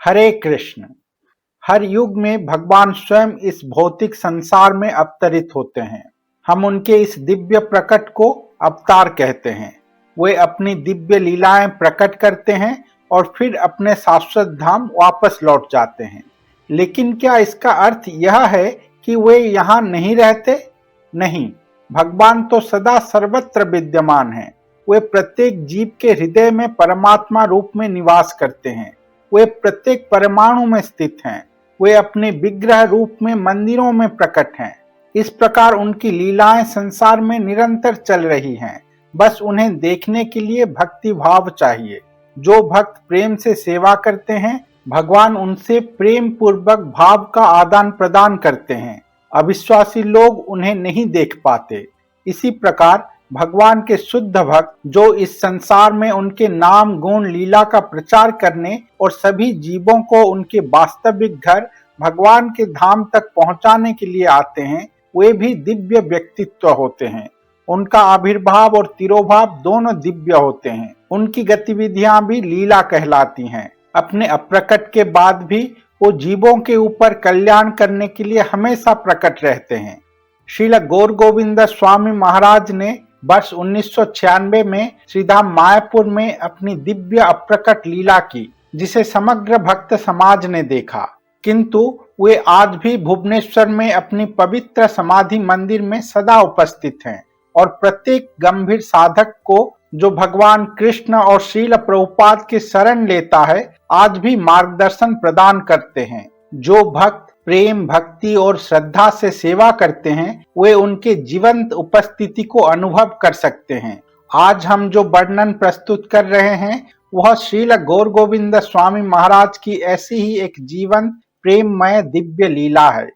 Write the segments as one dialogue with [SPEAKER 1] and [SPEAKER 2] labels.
[SPEAKER 1] हरे कृष्ण। हर युग में भगवान स्वयं इस भौतिक संसार में अवतरित होते हैं। हम उनके इस दिव्य प्रकट को अवतार कहते हैं। वे अपनी दिव्य लीलाएं प्रकट करते हैं और फिर अपने शाश्वत धाम वापस लौट जाते हैं। लेकिन क्या इसका अर्थ यह है कि वे यहाँ नहीं रहते? नहीं, भगवान तो सदा सर्वत्र विद्यमान हैं। वे प्रत्येक जीव के हृदय में परमात्मा रूप में निवास करते हैं। वे प्रत्येक परमाणु में स्थित हैं। वे अपने विग्रह रूप में मंदिरों में प्रकट हैं। इस प्रकार उनकी लीलाएं संसार में निरंतर चल रही हैं। बस उन्हें देखने के लिए भक्ति भाव चाहिए। जो भक्त प्रेम से सेवा करते हैं, भगवान उनसे प्रेम पूर्वक भाव का आदान प्रदान करते हैं। अविश्वासी लोग उन्हें नहीं देख पाते। इसी प्रकार भगवान के शुद्ध भक्त जो इस संसार में उनके नाम गुण लीला का प्रचार करने और सभी जीवों को उनके वास्तविक घर भगवान के धाम तक पहुंचाने के लिए आते हैं, वे भी दिव्य व्यक्तित्व होते हैं। उनका आविर्भाव और तिरोभाव दोनों दिव्य होते हैं। उनकी गतिविधियां भी लीला कहलाती हैं। अपने अप्रकट के बाद भी वो जीवों के ऊपर कल्याण करने के लिए हमेशा प्रकट रहते हैं। श्रील गौर गोविंद स्वामी महाराज ने वर्ष 1996 में श्रीधाम मायापुर में अपनी दिव्य अप्रकट लीला की, जिसे समग्र भक्त समाज ने देखा। किंतु वे आज भी भुवनेश्वर में अपनी पवित्र समाधि मंदिर में सदा उपस्थित हैं और प्रत्येक गंभीर साधक को जो भगवान कृष्ण और श्रील प्रभुपाद की शरण लेता है, आज भी मार्गदर्शन प्रदान करते हैं। जो भक्त प्रेम भक्ति और श्रद्धा से सेवा करते हैं, वे उनके जीवंत उपस्थिति को अनुभव कर सकते हैं। आज हम जो वर्णन प्रस्तुत कर रहे हैं, वह श्रील गौर गोविंद स्वामी महाराज की ऐसी ही एक जीवंत प्रेममय दिव्य लीला है।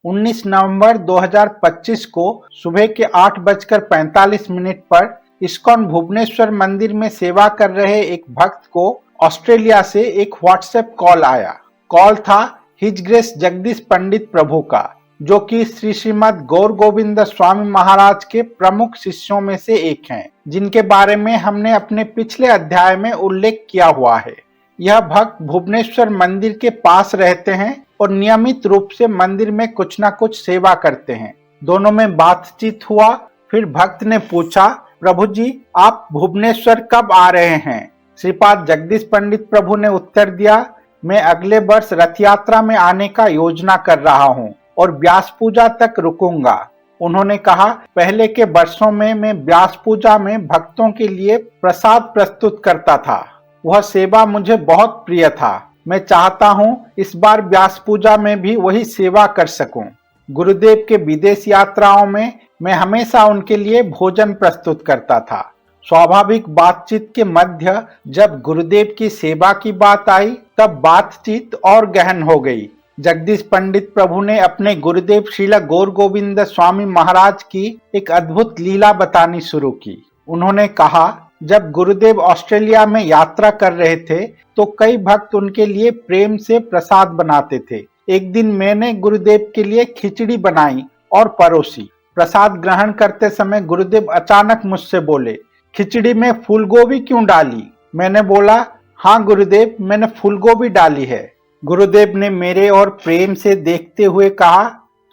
[SPEAKER 1] 19 नवंबर 2025 को सुबह के 8:45 पर इस्कॉन भुवनेश्वर मंदिर में सेवा कर रहे एक भक्त को ऑस्ट्रेलिया से एक व्हाट्सएप कॉल आया। कॉल था हिज ग्रेस जगदीश पंडित प्रभु का, जो कि श्रीमद गौर गोविंद स्वामी महाराज के प्रमुख शिष्यों में से एक हैं, जिनके बारे में हमने अपने पिछले अध्याय में उल्लेख किया हुआ है। यह भक्त भुवनेश्वर मंदिर के पास रहते हैं और नियमित रूप से मंदिर में कुछ न कुछ सेवा करते हैं। दोनों में बातचीत हुआ। फिर भक्त ने पूछा, प्रभु जी, आप भुवनेश्वर कब आ रहे हैं? श्रीपाद जगदीश पंडित प्रभु ने उत्तर दिया, मैं अगले वर्ष रथ यात्रा में आने का योजना कर रहा हूँ और व्यास पूजा तक रुकूंगा। उन्होंने कहा, पहले के वर्षों में मैं व्यास पूजा में भक्तों के लिए प्रसाद प्रस्तुत करता था। वह सेवा मुझे बहुत प्रिय था। मैं चाहता हूँ इस बार व्यास पूजा में भी वही सेवा कर सकूं। गुरुदेव के विदेश यात्राओं में मैं हमेशा उनके लिए भोजन प्रस्तुत करता था। स्वाभाविक बातचीत के मध्य जब गुरुदेव की सेवा की बात आई, तब बातचीत और गहन हो गई। जगदीश पंडित प्रभु ने अपने गुरुदेव श्रील गौर गोविंद स्वामी महाराज की एक अद्भुत लीला बतानी शुरू की। उन्होंने कहा, जब गुरुदेव ऑस्ट्रेलिया में यात्रा कर रहे थे तो कई भक्त उनके लिए प्रेम से प्रसाद बनाते थे। एक दिन मैंने गुरुदेव के लिए खिचड़ी बनाई और परोसी। प्रसाद ग्रहण करते समय गुरुदेव अचानक मुझसे बोले, खिचड़ी में फूलगोभी क्यों डाली? मैंने बोला, हाँ गुरुदेव, मैंने फूलगोभी डाली है। गुरुदेव ने मेरे और प्रेम से देखते हुए कहा,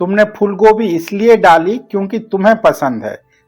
[SPEAKER 1] तुमने फूलगोभी इसलिए डाली क्योंकि तुम्हें पसंद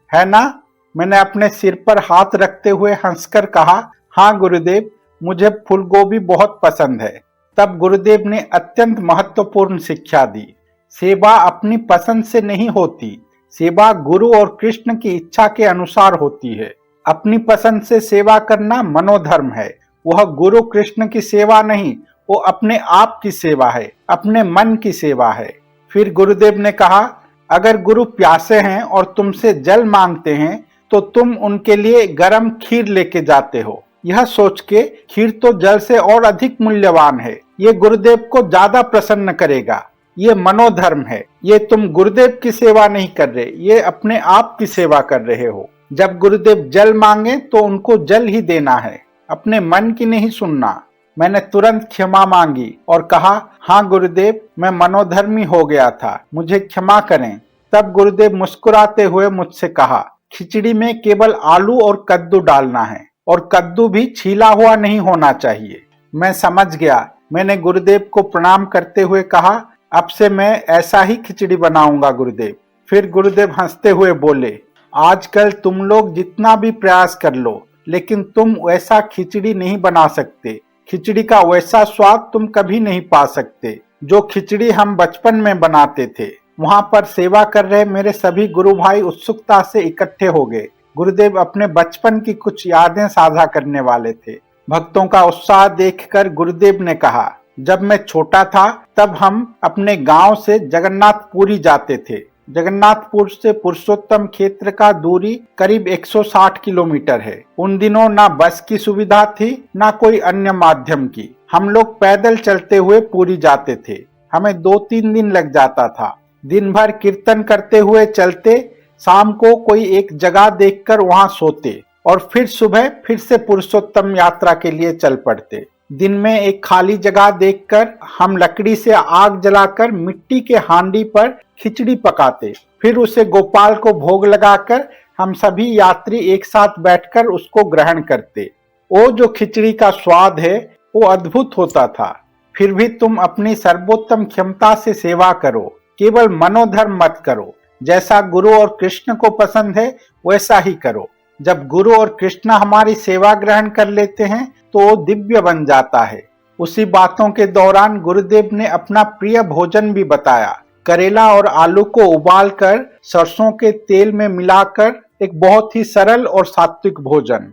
[SPEAKER 1] है ना? मैंने अपने सिर पर हाथ रखते हुए हंसकर कहा, हाँ गुरुदेव, मुझे फूलगोभी बहुत पसंद है। तब गुरुदेव ने अत्यंत महत्वपूर्ण शिक्षा दी। सेवा अपनी पसंद से नहीं होती। सेवा गुरु और कृष्ण की इच्छा के अनुसार होती है। अपनी पसंद से सेवा करना मनोधर्म है। वह गुरु कृष्ण की सेवा नहीं, वो अपने आप की सेवा है, अपने मन की सेवा है। फिर गुरुदेव ने कहा, अगर गुरु प्यासे हैं और तुमसे जल मांगते हैं तो तुम उनके लिए गर्म खीर लेके जाते हो, यह सोच के खीर तो जल से और अधिक मूल्यवान है, ये गुरुदेव को ज्यादा प्रसन्न करेगा। ये मनोधर्म है। ये तुम गुरुदेव की सेवा नहीं कर रहे, ये अपने आप की सेवा कर रहे हो। जब गुरुदेव जल मांगे तो उनको जल ही देना है, अपने मन की नहीं सुनना। मैंने तुरंत क्षमा मांगी और कहा, हाँ गुरुदेव, मैं मनोधर्मी हो गया था, मुझे क्षमा करें। तब गुरुदेव मुस्कुराते हुए मुझसे कहा, खिचड़ी में केवल आलू और कद्दू डालना है और कद्दू भी छीला हुआ नहीं होना चाहिए। मैं समझ गया मैंने गुरुदेव को प्रणाम करते हुए कहा, अब से मैं ऐसा ही खिचड़ी बनाऊंगा गुरुदेव। फिर गुरुदेव हंसते हुए बोले, आजकल तुम लोग जितना भी प्रयास कर लो, लेकिन तुम वैसा खिचड़ी नहीं बना सकते। खिचड़ी का वैसा स्वाद तुम कभी नहीं पा सकते जो खिचड़ी हम बचपन में बनाते थे। वहां पर सेवा कर रहे मेरे सभी गुरु भाई उत्सुकता से इकट्ठे हो गए। गुरुदेव अपने बचपन की कुछ यादें साझा करने वाले थे। भक्तों का उत्साह देखकर गुरुदेव ने कहा, जब मैं छोटा था तब हम अपने गांव से जगन्नाथपुरी जाते थे। जगन्नाथपुर से पुरुषोत्तम क्षेत्र का दूरी करीब 160 किलोमीटर है। उन दिनों ना बस की सुविधा थी ना कोई अन्य माध्यम की। हम लोग पैदल चलते हुए पुरी जाते थे। हमें 2-3 दिन लग जाता था। दिन भर कीर्तन करते हुए चलते, शाम को कोई एक जगह देखकर वहां सोते और फिर सुबह फिर से पुरुषोत्तम यात्रा के लिए चल पड़ते। दिन में एक खाली जगह देखकर हम लकड़ी से आग जलाकर मिट्टी के हांडी पर खिचड़ी पकाते। फिर उसे गोपाल को भोग लगाकर हम सभी यात्री एक साथ बैठकर उसको ग्रहण करते। वो जो खिचड़ी का स्वाद है वो अद्भुत होता था। फिर भी तुम अपनी सर्वोत्तम क्षमता से सेवा करो, केवल मनोधर्म मत करो। जैसा गुरु और कृष्ण को पसंद है वैसा ही करो। जब गुरु और कृष्ण हमारी सेवा ग्रहण कर लेते हैं तो वो दिव्य बन जाता है। उसी बातों के दौरान गुरुदेव ने अपना प्रिय भोजन भी बताया। करेला और आलू को उबालकर सरसों के तेल में मिलाकर एक बहुत ही सरल और सात्विक भोजन।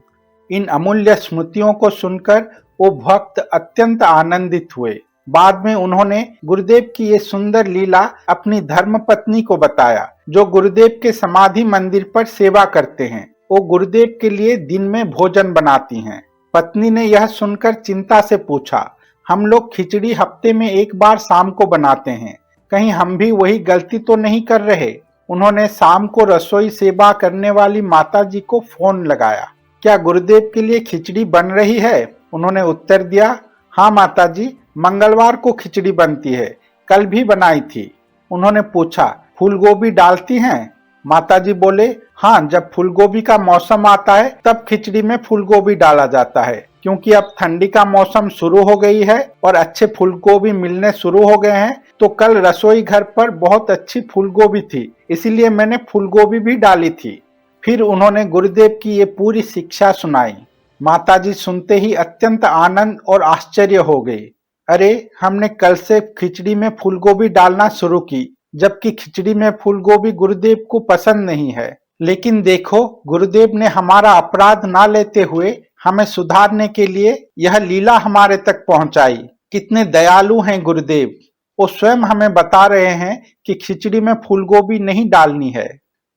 [SPEAKER 1] इन अमूल्य स्मृतियों को सुनकर वो भक्त अत्यंत आनंदित हुए। बाद में उन्होंने गुरुदेव की ये सुंदर लीला अपनी धर्मपत्नी को बताया, जो गुरुदेव के समाधि मंदिर पर सेवा करते हैं। वो गुरुदेव के लिए दिन में भोजन बनाती हैं। पत्नी ने यह सुनकर चिंता से पूछा, हम लोग खिचड़ी हफ्ते में एक बार शाम को बनाते हैं, कहीं हम भी वही गलती तो नहीं कर रहे? उन्होंने शाम को रसोई सेवा करने वाली माताजी को फोन लगाया। क्या गुरुदेव के लिए खिचड़ी बन रही है? उन्होंने उत्तर दिया, हाँ माताजी, मंगलवार को खिचड़ी बनती है, कल भी बनाई थी। उन्होंने पूछा, फूल गोभी डालती हैं? माताजी बोले, हाँ, जब फूलगोभी का मौसम आता है तब खिचड़ी में फूलगोभी डाला जाता है। क्योंकि अब ठंडी का मौसम शुरू हो गई है और अच्छे फूलगोभी मिलने शुरू हो गए हैं, तो कल रसोई घर पर बहुत अच्छी फूलगोभी थी, इसीलिए मैंने फूलगोभी भी डाली थी। फिर उन्होंने गुरुदेव की ये पूरी शिक्षा सुनाई। माताजी सुनते ही अत्यंत आनंद और आश्चर्य हो गई। अरे, हमने कल से खिचड़ी में फूलगोभी डालना शुरू की, जबकि खिचड़ी में फूलगोभी गुरुदेव को पसंद नहीं है। लेकिन देखो, गुरुदेव ने हमारा अपराध ना लेते हुए हमें सुधारने के लिए यह लीला हमारे तक पहुंचाई। कितने दयालु हैं गुरुदेव। वो स्वयं हमें बता रहे हैं कि खिचड़ी में फूलगोभी नहीं डालनी है।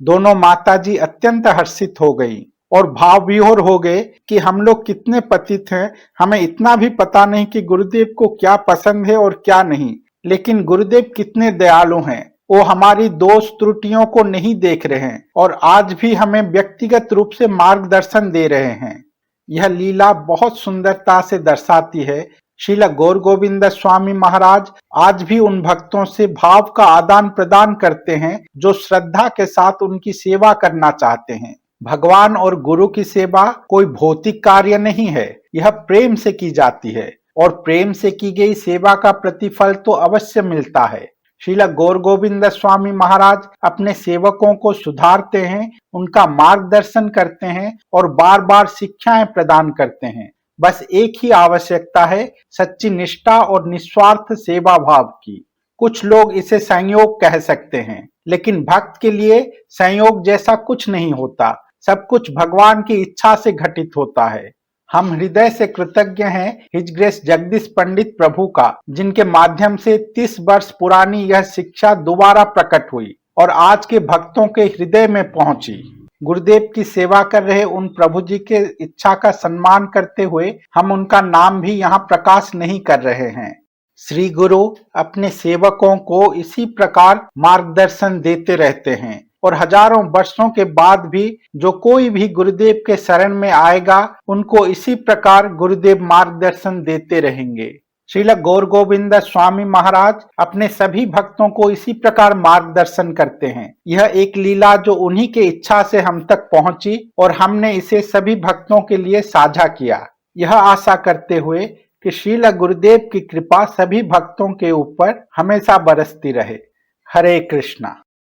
[SPEAKER 1] दोनों माताजी अत्यंत हर्षित हो गई और भाव विभोर हो गए कि हम लोग कितने पतित हैं, हमें इतना भी पता नहीं कि गुरुदेव को क्या पसंद है और क्या नहीं। लेकिन गुरुदेव कितने दयालु हैं, वो हमारी दोष त्रुटियों को नहीं देख रहे हैं और आज भी हमें व्यक्तिगत रूप से मार्गदर्शन दे रहे हैं। यह लीला बहुत सुंदरता से दर्शाती है। श्रील गौर गोविंद स्वामी महाराज आज भी उन भक्तों से भाव का आदान प्रदान करते हैं जो श्रद्धा के साथ उनकी सेवा करना चाहते हैं। भगवान और गुरु की सेवा कोई भौतिक कार्य नहीं है, यह प्रेम से की जाती है और प्रेम से की गई सेवा का प्रतिफल तो अवश्य मिलता है। श्रील गौर गोविंद स्वामी महाराज अपने सेवकों को सुधारते हैं, उनका मार्गदर्शन करते हैं और बार बार शिक्षाएं प्रदान करते हैं। बस एक ही आवश्यकता है, सच्ची निष्ठा और निस्वार्थ सेवा भाव की। कुछ लोग इसे संयोग कह सकते हैं, लेकिन भक्त के लिए संयोग जैसा कुछ नहीं होता। सब कुछ भगवान की इच्छा से घटित होता है। हम हृदय से कृतज्ञ हैं हिज ग्रेस जगदीश पंडित प्रभु का, जिनके माध्यम से 30 वर्ष पुरानी यह शिक्षा दोबारा प्रकट हुई और आज के भक्तों के हृदय में पहुंची। गुरुदेव की सेवा कर रहे उन प्रभु जी के इच्छा का सम्मान करते हुए हम उनका नाम भी यहाँ प्रकाश नहीं कर रहे हैं। श्री गुरु अपने सेवकों को इसी प्रकार मार्गदर्शन देते रहते हैं और हजारों वर्षों के बाद भी जो कोई भी गुरुदेव के शरण में आएगा उनको इसी प्रकार गुरुदेव मार्गदर्शन देते रहेंगे। श्रील गौर गोविंद स्वामी महाराज अपने सभी भक्तों को इसी प्रकार मार्गदर्शन करते हैं। यह एक लीला जो उन्हीं के इच्छा से हम तक पहुंची और हमने इसे सभी भक्तों के लिए साझा किया, यह आशा करते हुए कि श्रील गुरुदेव की कृपा सभी भक्तों के ऊपर हमेशा बरसती रहे। हरे कृष्णा।